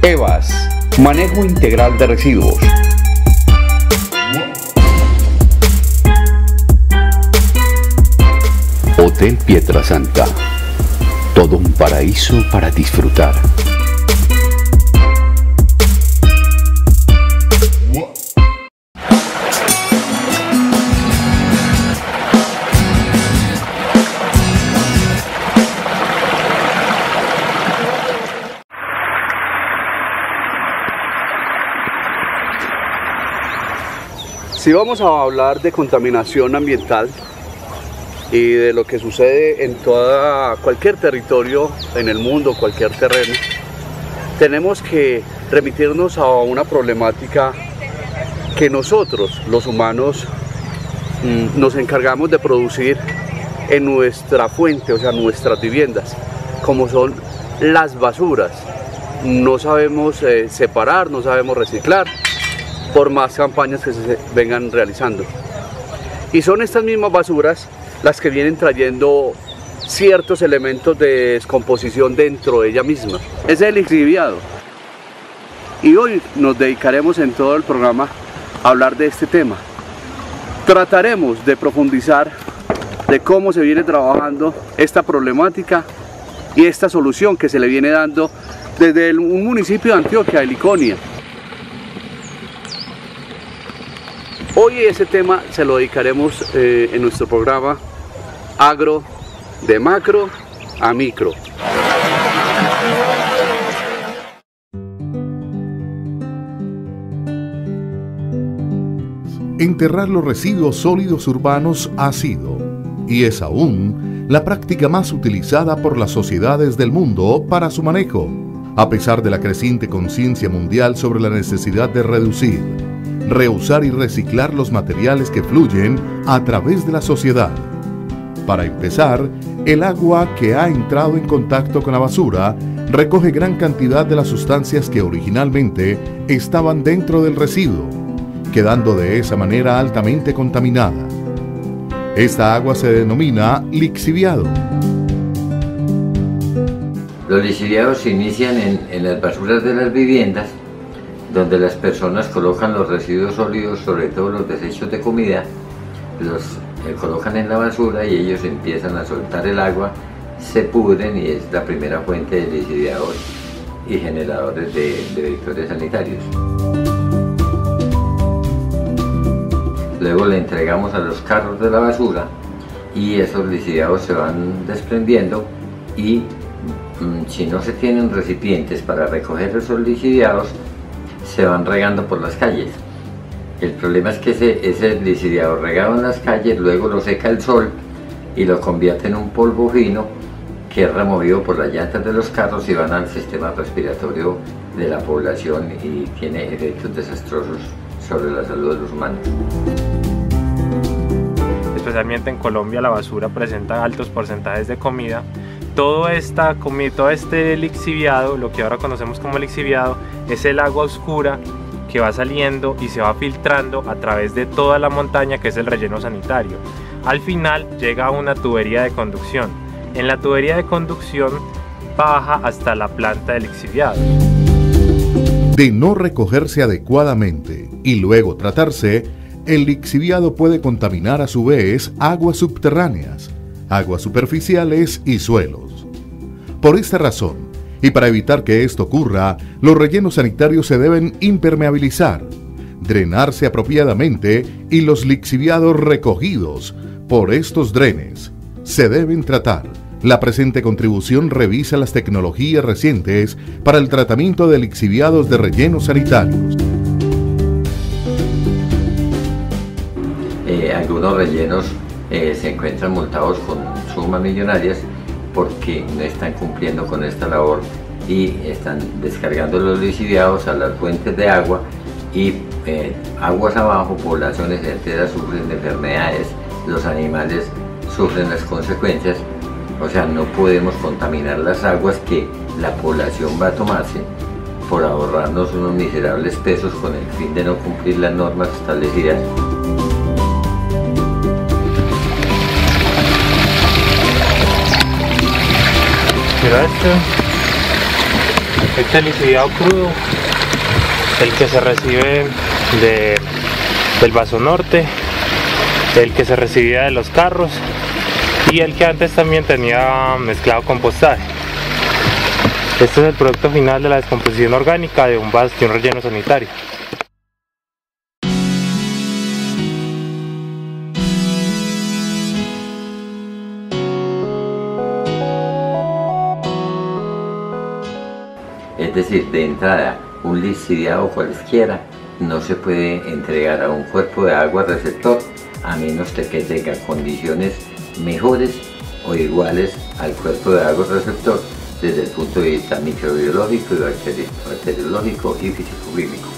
EVAS, manejo integral de residuos. Hotel Pietrasanta, todo un paraíso para disfrutar. Si vamos a hablar de contaminación ambiental y de lo que sucede en cualquier territorio en el mundo, cualquier terreno, tenemos que remitirnos a una problemática que nosotros, los humanos, nos encargamos de producir en nuestra fuente, o sea, nuestras viviendas, como son las basuras. No sabemos separar, no sabemos reciclar, por más campañas que se vengan realizando. Y son estas mismas basuras las que vienen trayendo ciertos elementos de descomposición dentro de ella misma. Es el lixiviado. Y hoy nos dedicaremos en todo el programa a hablar de este tema. Trataremos de profundizar de cómo se viene trabajando esta problemática y esta solución que se le viene dando desde un municipio de Antioquia, de Liconia. Hoy ese tema se lo dedicaremos en nuestro programa Agro, de macro a micro. Enterrar los residuos sólidos urbanos ha sido, y es aún, la práctica más utilizada por las sociedades del mundo para su manejo, a pesar de la creciente conciencia mundial sobre la necesidad de reducir, reusar y reciclar los materiales que fluyen a través de la sociedad. Para empezar, el agua que ha entrado en contacto con la basura recoge gran cantidad de las sustancias que originalmente estaban dentro del residuo, quedando de esa manera altamente contaminada. Esta agua se denomina lixiviado. Los lixiviados se inician en las basuras de las viviendas, donde las personas colocan los residuos sólidos, sobre todo los desechos de comida, los colocan en la basura y ellos empiezan a soltar el agua, se pudren y es la primera fuente de lixiviados y generadores de vectores sanitarios. Luego le entregamos a los carros de la basura y esos lixiviados se van desprendiendo y si no se tienen recipientes para recoger esos lixiviados, se van regando por las calles. El problema es que ese lixiviado regado en las calles luego lo seca el sol y lo convierte en un polvo fino que es removido por las llantas de los carros y van al sistema respiratorio de la población y tiene efectos desastrosos sobre la salud de los humanos. Especialmente en Colombia la basura presenta altos porcentajes de comida. Todo este lixiviado, lo que ahora conocemos como lixiviado, es el agua oscura que va saliendo y se va filtrando a través de toda la montaña, que es el relleno sanitario. Al final llega a una tubería de conducción. En la tubería de conducción baja hasta la planta de lixiviado. De no recogerse adecuadamente y luego tratarse, el lixiviado puede contaminar a su vez aguas subterráneas, aguas superficiales y suelos. Por esta razón, y para evitar que esto ocurra, los rellenos sanitarios se deben impermeabilizar, drenarse apropiadamente y los lixiviados recogidos por estos drenes se deben tratar. La presente contribución revisa las tecnologías recientes para el tratamiento de lixiviados de rellenos sanitarios. Algunos rellenos se encuentran multados con sumas millonarias porque no están cumpliendo con esta labor y están descargando los lixiviados a las fuentes de agua y aguas abajo, poblaciones enteras sufren de enfermedades, los animales sufren las consecuencias. O sea, no podemos contaminar las aguas que la población va a tomarse por ahorrarnos unos miserables pesos con el fin de no cumplir las normas establecidas. Mira esto. Este lixiviado crudo, el que se recibe del vaso norte, el que se recibía de los carros y el que antes también tenía mezclado compostaje. Este es el producto final de la descomposición orgánica de un relleno sanitario. Es decir, de entrada, un lixiviado cualquiera no se puede entregar a un cuerpo de agua receptor a menos de que tenga condiciones mejores o iguales al cuerpo de agua receptor desde el punto de vista microbiológico, bacteriológico y físico-químico.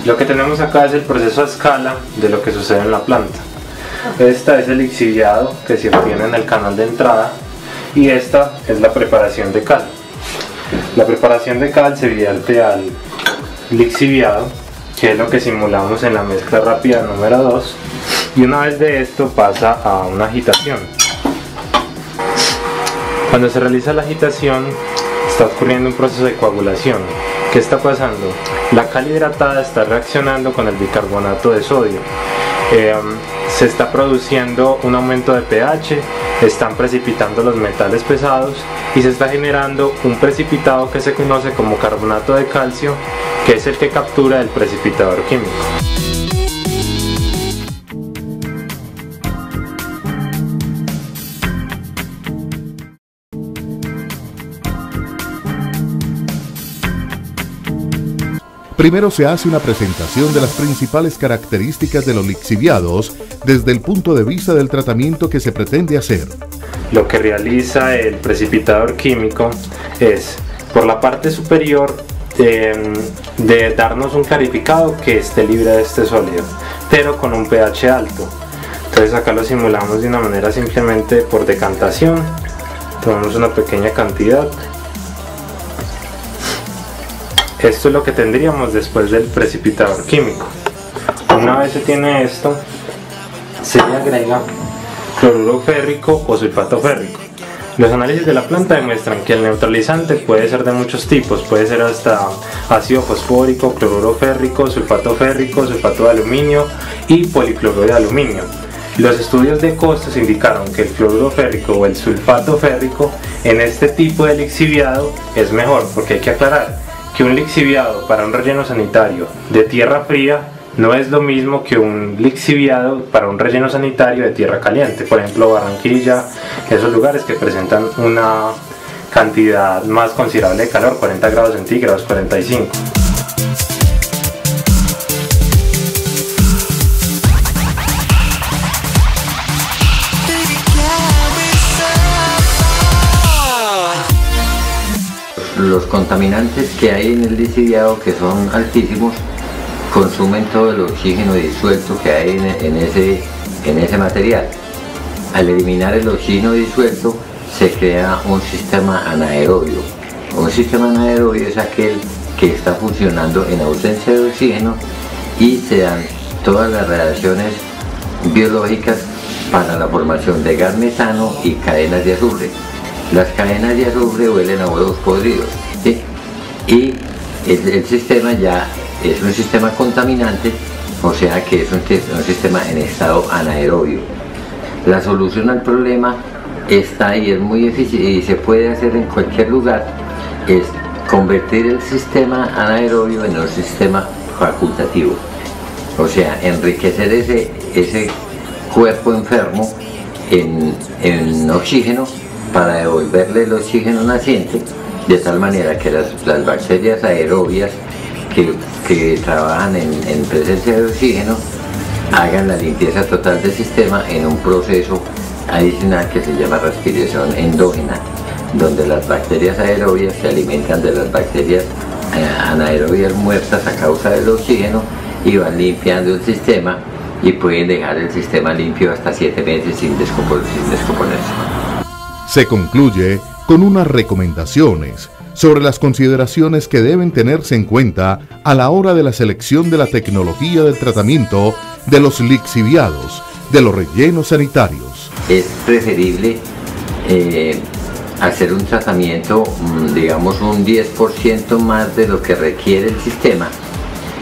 Lo que tenemos acá es el proceso a escala de lo que sucede en la planta. Esta es el lixiviado que se obtiene en el canal de entrada y esta es la preparación de cal. La preparación de cal se vierte al lixiviado, que es lo que simulamos en la mezcla rápida número 2, y una vez de esto pasa a una agitación. Cuando se realiza la agitación está ocurriendo un proceso de coagulación. ¿Qué está pasando? La cal hidratada está reaccionando con el bicarbonato de sodio. Se está produciendo un aumento de pH, están precipitando los metales pesados y se está generando un precipitado que se conoce como carbonato de calcio, que es el que captura el precipitador químico. Primero se hace una presentación de las principales características de los lixiviados desde el punto de vista del tratamiento que se pretende hacer. Lo que realiza el precipitador químico es, por la parte superior, de darnos un clarificado que esté libre de este sólido, pero con un pH alto. Entonces acá lo simulamos de una manera simplemente por decantación. Tomamos una pequeña cantidad. Esto es lo que tendríamos después del precipitador químico. Una vez se tiene esto, se le agrega cloruro férrico o sulfato férrico. Los análisis de la planta demuestran que el neutralizante puede ser de muchos tipos, puede ser hasta ácido fosfórico, cloruro férrico, sulfato de aluminio y policloruro de aluminio. Los estudios de costos indicaron que el cloruro férrico o el sulfato férrico en este tipo de lixiviado es mejor, porque hay que aclarar que un lixiviado para un relleno sanitario de tierra fría no es lo mismo que un lixiviado para un relleno sanitario de tierra caliente. Por ejemplo, Barranquilla, esos lugares que presentan una cantidad más considerable de calor, 40 grados centígrados, 45. Los contaminantes que hay en el lixiviado, que son altísimos, consumen todo el oxígeno disuelto que hay en ese material. Al eliminar el oxígeno disuelto se crea un sistema anaerobio. Un sistema anaerobio es aquel que está funcionando en ausencia de oxígeno y se dan todas las reacciones biológicas para la formación de gas metano y cadenas de azufre. Las cadenas de azufre huelen a huevos podridos, ¿sí? Y el sistema ya es un sistema contaminante, o sea que es un sistema en estado anaerobio. La solución al problema está ahí, es muy difícil y se puede hacer en cualquier lugar, es convertir el sistema anaerobio en un sistema facultativo, o sea, enriquecer ese cuerpo enfermo en oxígeno para devolverle el oxígeno naciente, de tal manera que las bacterias aerobias que trabajan en presencia de oxígeno hagan la limpieza total del sistema en un proceso adicional que se llama respiración endógena, donde las bacterias aerobias se alimentan de las bacterias anaerobias muertas a causa del oxígeno y van limpiando el sistema y pueden dejar el sistema limpio hasta 7 meses sin descomponerse. Se concluye con unas recomendaciones sobre las consideraciones que deben tenerse en cuenta a la hora de la selección de la tecnología del tratamiento de los lixiviados de los rellenos sanitarios. Es preferible hacer un tratamiento, digamos un 10% más de lo que requiere el sistema,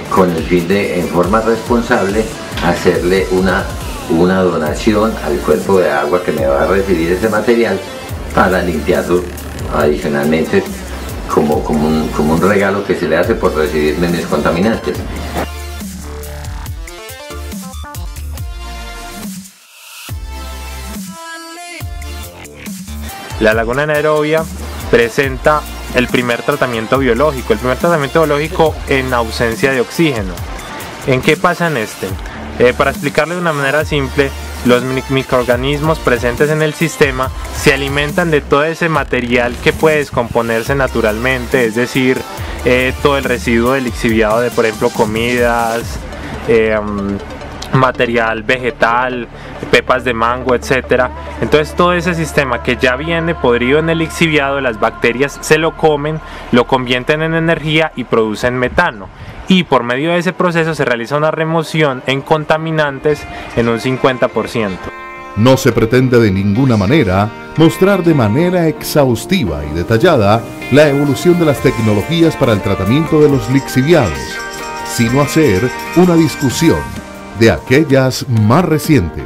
con el fin de, en forma responsable, hacerle una donación al cuerpo de agua que me va a recibir ese material para limpiarlo adicionalmente como un regalo que se le hace por recibirme mis contaminantes. La laguna anaerobia presenta el primer tratamiento biológico, en ausencia de oxígeno. ¿En qué pasa en este? Para explicarlo de una manera simple, los microorganismos presentes en el sistema se alimentan de todo ese material que puede descomponerse naturalmente, es decir, todo el residuo de lixiviado de, por ejemplo, comidas, material vegetal, pepas de mango, etc. Entonces todo ese sistema que ya viene podrido en el lixiviado, las bacterias se lo comen, lo convierten en energía y producen metano. Y por medio de ese proceso se realiza una remoción en contaminantes en un 50%. No se pretende de ninguna manera mostrar de manera exhaustiva y detallada la evolución de las tecnologías para el tratamiento de los lixiviados, sino hacer una discusión de aquellas más recientes.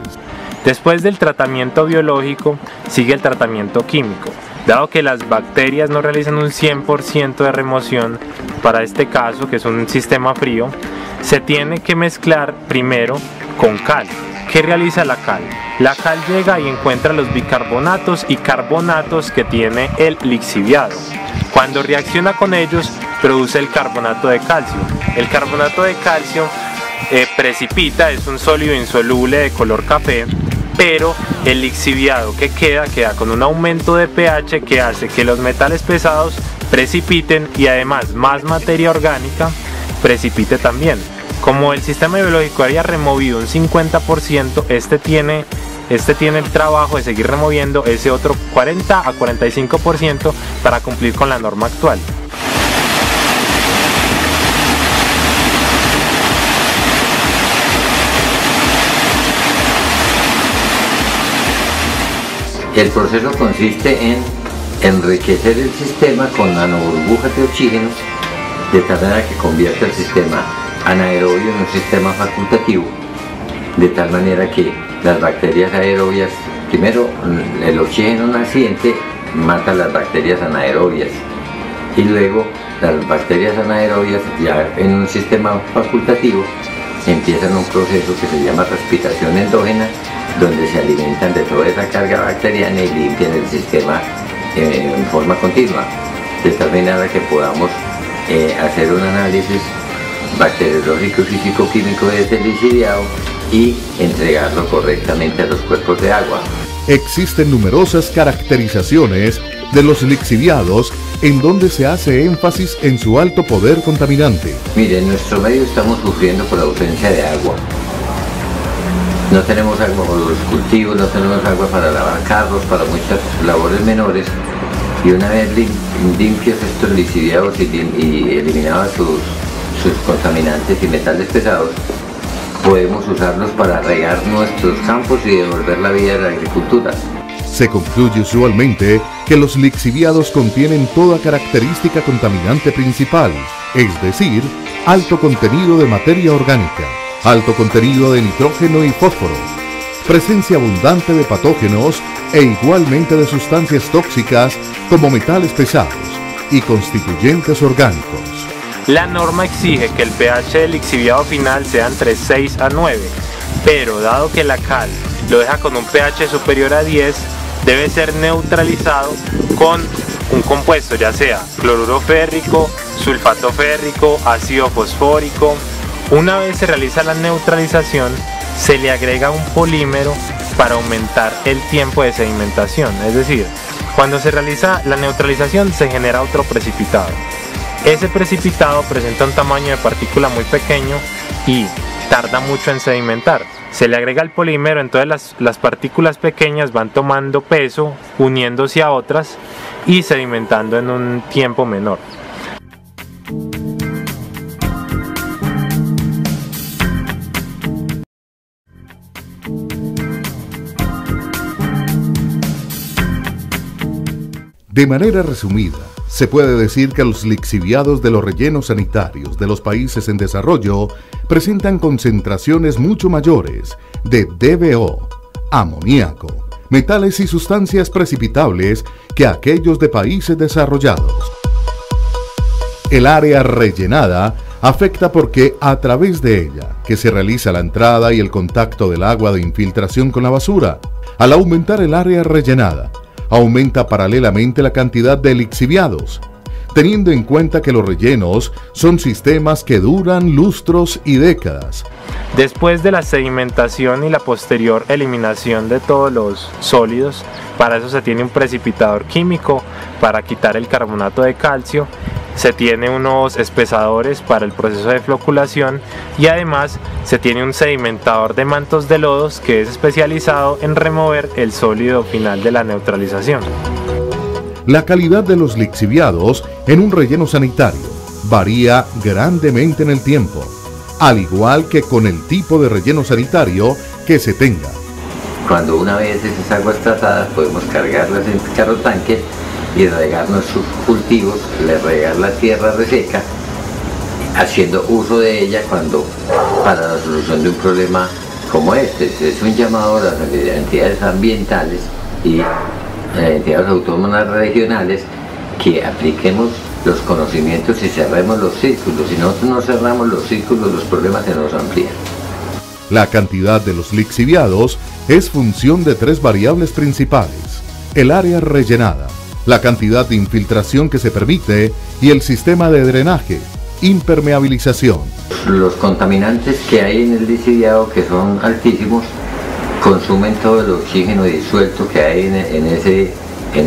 Después del tratamiento biológico sigue el tratamiento químico. Dado que las bacterias no realizan un 100% de remoción, para este caso, que es un sistema frío, se tiene que mezclar primero con cal. ¿Qué realiza la cal? La cal llega y encuentra los bicarbonatos y carbonatos que tiene el lixiviado. Cuando reacciona con ellos, produce el carbonato de calcio. El carbonato de calcio precipita, es un sólido insoluble de color café, pero el lixiviado que queda con un aumento de pH que hace que los metales pesados precipiten y además más materia orgánica precipite también. Como el sistema biológico había removido un 50%, este tiene el trabajo de seguir removiendo ese otro 40 a 45% para cumplir con la norma actual. El proceso consiste en enriquecer el sistema con nanoburbujas de oxígeno, de tal manera que convierta el sistema anaerobio en un sistema facultativo, de tal manera que las bacterias aerobias, primero el oxígeno naciente mata las bacterias anaerobias y luego las bacterias anaerobias ya en un sistema facultativo empiezan un proceso que se llama respiración endógena, donde se alimentan de toda esa carga bacteriana y limpian el sistema en forma continua, de tal manera que podamos hacer un análisis bacteriológico y físico-químico de este lixiviado y entregarlo correctamente a los cuerpos de agua. Existen numerosas caracterizaciones de los lixiviados en donde se hace énfasis en su alto poder contaminante. Mire, en nuestro medio estamos sufriendo por la ausencia de agua. No tenemos agua para los cultivos, no tenemos agua para lavar carros, para muchas labores menores. Y una vez limpios estos lixiviados y eliminados sus contaminantes y metales pesados, podemos usarlos para regar nuestros campos y devolver la vida a la agricultura. Se concluye usualmente que los lixiviados contienen toda característica contaminante principal, es decir, alto contenido de materia orgánica, alto contenido de nitrógeno y fósforo, presencia abundante de patógenos e igualmente de sustancias tóxicas como metales pesados y constituyentes orgánicos. La norma exige que el pH del lixiviado final sea entre 6 a 9, pero dado que la cal lo deja con un pH superior a 10, debe ser neutralizado con un compuesto, ya sea cloruro férrico, sulfato férrico, ácido fosfórico. Una vez se realiza la neutralización, se le agrega un polímero para aumentar el tiempo de sedimentación, es decir, cuando se realiza la neutralización se genera otro precipitado. Ese precipitado presenta un tamaño de partícula muy pequeño y tarda mucho en sedimentar. Se le agrega el polímero, entonces las partículas pequeñas van tomando peso, uniéndose a otras y sedimentando en un tiempo menor. De manera resumida, se puede decir que los lixiviados de los rellenos sanitarios de los países en desarrollo presentan concentraciones mucho mayores de DBO, amoníaco, metales y sustancias precipitables que aquellos de países desarrollados. El área rellenada afecta porque a través de ella que se realiza la entrada y el contacto del agua de infiltración con la basura. Al aumentar el área rellenada, aumenta paralelamente la cantidad de lixiviados, teniendo en cuenta que los rellenos son sistemas que duran lustros y décadas. Después de la sedimentación y la posterior eliminación de todos los sólidos, para eso se tiene un precipitador químico para quitar el carbonato de calcio, se tiene unos espesadores para el proceso de floculación y además se tiene un sedimentador de mantos de lodos que es especializado en remover el sólido final de la neutralización. La calidad de los lixiviados en un relleno sanitario varía grandemente en el tiempo, al igual que con el tipo de relleno sanitario que se tenga. Cuando una vez esas aguas tratadas podemos cargarlas en carrotanques y regar nuestros cultivos, regar la tierra reseca, haciendo uso de ella para la solución de un problema como este. Es un llamado a las entidades ambientales y entidades autónomas regionales que apliquemos los conocimientos y cerremos los círculos. Si nosotros no cerramos los círculos, los problemas se nos amplían. La cantidad de los lixiviados es función de tres variables principales: el área rellenada, la cantidad de infiltración que se permite y el sistema de drenaje, impermeabilización. Los contaminantes que hay en el lixiviado, que son altísimos, consumen todo el oxígeno disuelto que hay en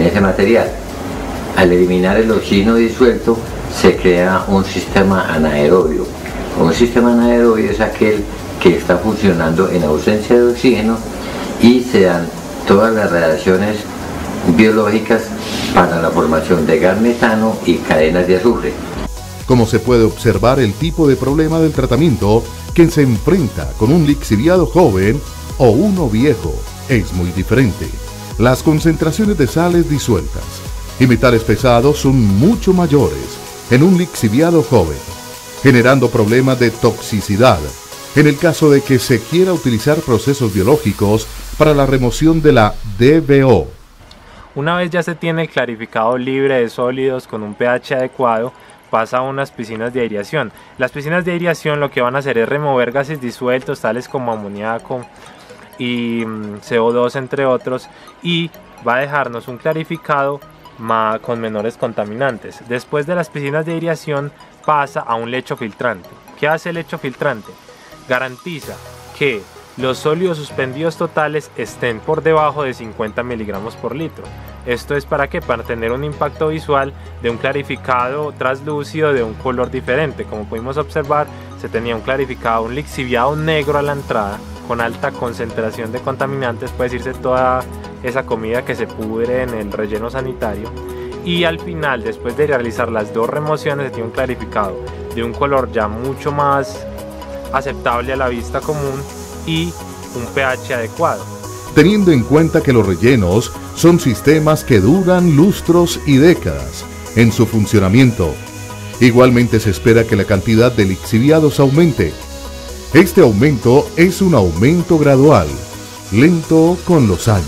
ese material. Al eliminar el oxígeno disuelto se crea un sistema anaerobio. Un sistema anaerobio es aquel que está funcionando en ausencia de oxígeno y se dan todas las reacciones biológicas para la formación de gas metano y cadenas de azufre. Como se puede observar, el tipo de problema del tratamiento que se enfrenta con un lixiviado joven o uno viejo es muy diferente. Las concentraciones de sales disueltas y metales pesados son mucho mayores en un lixiviado joven, generando problemas de toxicidad en el caso de que se quiera utilizar procesos biológicos para la remoción de la DBO. Una vez ya se tiene el clarificado libre de sólidos con un pH adecuado, pasa a unas piscinas de aireación. Las piscinas de aireación lo que van a hacer es remover gases disueltos tales como amoníaco y CO2 entre otros, y va a dejarnos un clarificado con menores contaminantes. Después de las piscinas de aireación pasa a un lecho filtrante. ¿Qué hace el lecho filtrante? Garantiza que los sólidos suspendidos totales estén por debajo de 50 miligramos por litro. ¿Esto es para qué? Para tener un impacto visual de un clarificado translúcido de un color diferente. Como pudimos observar, se tenía un clarificado, un lixiviado negro a la entrada con alta concentración de contaminantes, puede decirse toda esa comida que se pudre en el relleno sanitario. Y al final, después de realizar las dos remociones, se tiene un clarificado de un color ya mucho más aceptable a la vista común y un pH adecuado. Teniendo en cuenta que los rellenos son sistemas que duran lustros y décadas en su funcionamiento, igualmente se espera que la cantidad de lixiviados aumente. Este aumento es un aumento gradual, lento con los años.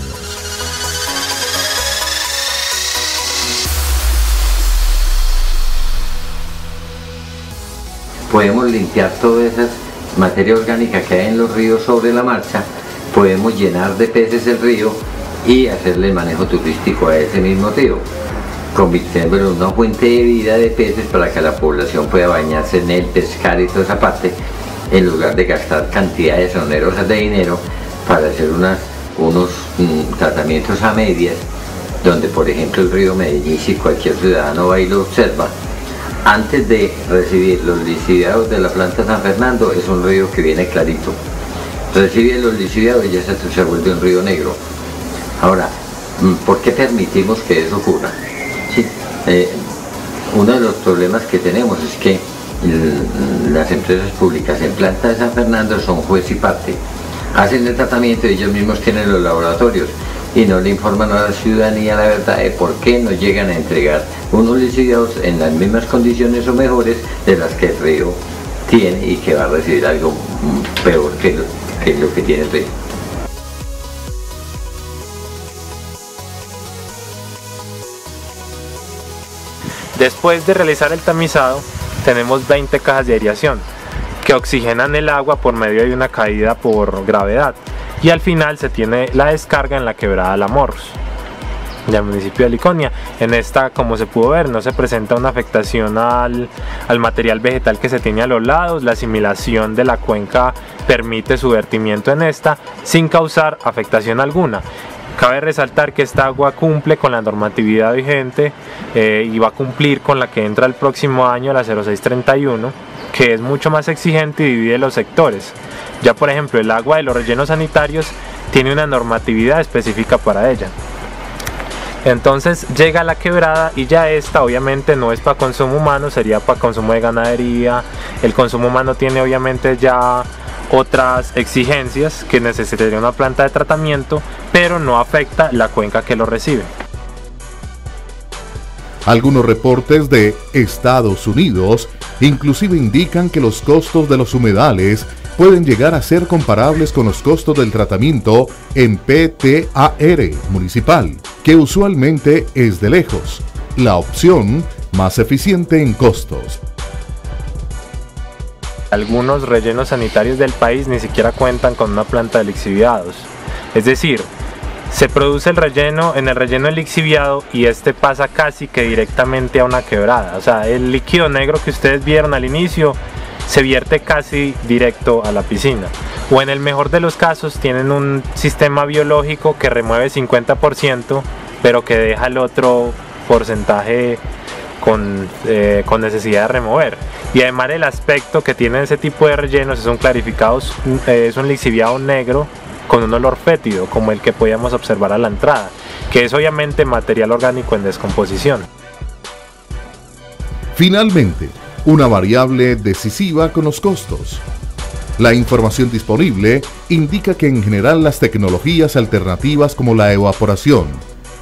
Podemos limpiar toda esa materia orgánica que hay en los ríos sobre la marcha, podemos llenar de peces el río y hacerle el manejo turístico a ese mismo río, convirtiéndolo en una fuente de vida de peces para que la población pueda bañarse en él, pescar y toda esa parte, en lugar de gastar cantidades onerosas de dinero para hacer unos tratamientos a medias, donde por ejemplo el río Medellín, si cualquier ciudadano va y lo observa, antes de recibir los lixiviados de la planta San Fernando, es un río que viene clarito. Recibe los lixiviados y ya se vuelve un río negro. Ahora, ¿por qué permitimos que eso ocurra? Sí, uno de los problemas que tenemos es que las empresas públicas en planta de San Fernando son juez y parte. Hacen el tratamiento y ellos mismos tienen los laboratorios, y no le informan a la ciudadanía la verdad de por qué no llegan a entregar unos lixiviados en las mismas condiciones o mejores de las que el río tiene y que va a recibir algo peor que lo que tiene el río. Después de realizar el tamizado, tenemos 20 cajas de aireación que oxigenan el agua por medio de una caída por gravedad, y al final se tiene la descarga en la quebrada La Morros del municipio de Liconia. En esta, como se pudo ver, no se presenta una afectación al material vegetal que se tiene a los lados. La asimilación de la cuenca permite su vertimiento en esta sin causar afectación alguna. Cabe resaltar que esta agua cumple con la normatividad vigente y va a cumplir con la que entra el próximo año, la 0631, que es mucho más exigente y divide los sectores. Ya por ejemplo, el agua de los rellenos sanitarios tiene una normatividad específica para ella. Entonces llega a la quebrada y ya esta obviamente no es para consumo humano, sería para consumo de ganadería. El consumo humano tiene obviamente ya otras exigencias que necesitaría una planta de tratamiento, pero no afecta la cuenca que lo recibe. Algunos reportes de Estados Unidos inclusive indican que los costos de los humedales pueden llegar a ser comparables con los costos del tratamiento en PTAR municipal, que usualmente es de lejos la opción más eficiente en costos. Algunos rellenos sanitarios del país ni siquiera cuentan con una planta de lixiviados. Es decir, se produce el relleno de lixiviado y este pasa casi que directamente a una quebrada. O sea, el líquido negro que ustedes vieron al inicio se vierte casi directo a la piscina. O en el mejor de los casos tienen un sistema biológico que remueve 50%, pero que deja el otro porcentaje con necesidad de remover. Y además el aspecto que tienen ese tipo de rellenos son clarificados, es un lixiviado negro con un olor fétido, como el que podíamos observar a la entrada, que es obviamente material orgánico en descomposición. Finalmente, una variable decisiva con los costos. La información disponible indica que en general las tecnologías alternativas como la evaporación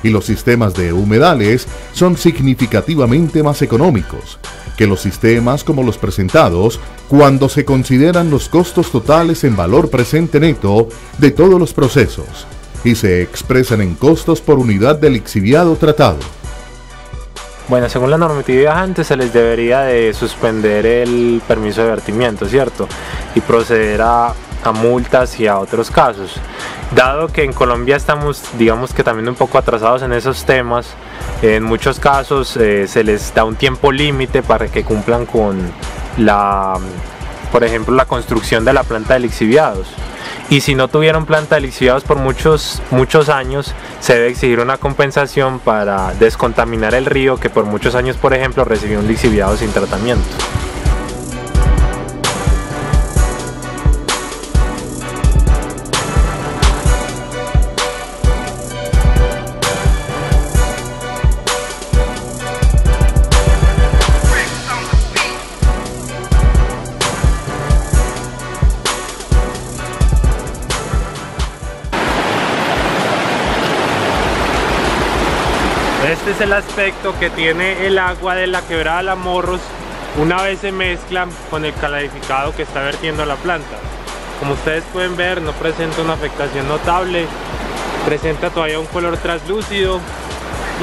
y los sistemas de humedales son significativamente más económicos que los sistemas como los presentados cuando se consideran los costos totales en valor presente neto de todos los procesos y se expresan en costos por unidad de lixiviado tratado. Bueno, según la normatividad antes se les debería de suspender el permiso de vertimiento, ¿cierto? Y proceder a multas y a otros casos. Dado que en Colombia estamos, digamos que también un poco atrasados en esos temas, en muchos casos se les da un tiempo límite para que cumplan con por ejemplo, la construcción de la planta de lixiviados. Y si no tuvieron planta de lixiviados por muchos años, se debe exigir una compensación para descontaminar el río que por muchos años, por ejemplo, recibió un lixiviado sin tratamiento. Este es el aspecto que tiene el agua de la quebrada La Morros una vez se mezcla con el clarificado que está vertiendo la planta. Como ustedes pueden ver, no presenta una afectación notable, presenta todavía un color translúcido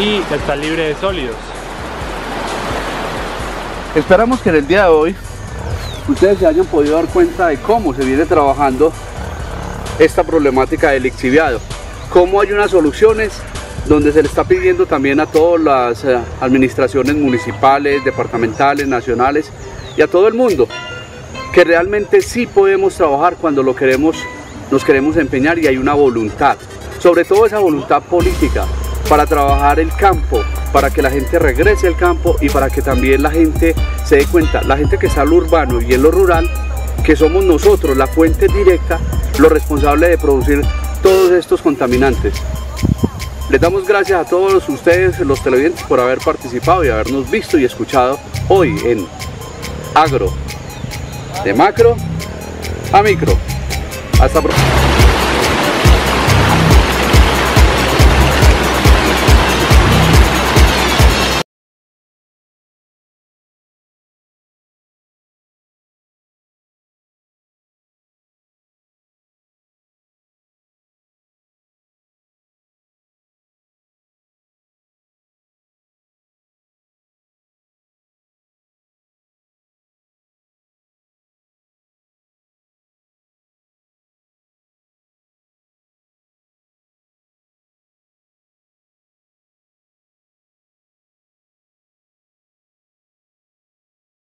y está libre de sólidos. Esperamos que en el día de hoy ustedes se hayan podido dar cuenta de cómo se viene trabajando esta problemática del lixiviado, cómo hay unas soluciones donde se le está pidiendo también a todas las administraciones municipales, departamentales, nacionales y a todo el mundo que realmente sí podemos trabajar cuando nos queremos empeñar y hay una voluntad, sobre todo esa voluntad política para trabajar el campo, para que la gente regrese al campo y para que también la gente se dé cuenta, la gente que está en lo urbano y en lo rural, que somos nosotros la fuente directa, los responsables de producir todos estos contaminantes. Les damos gracias a todos ustedes, los televidentes, por haber participado y habernos visto y escuchado hoy en Agro, de macro a micro. Hasta pronto.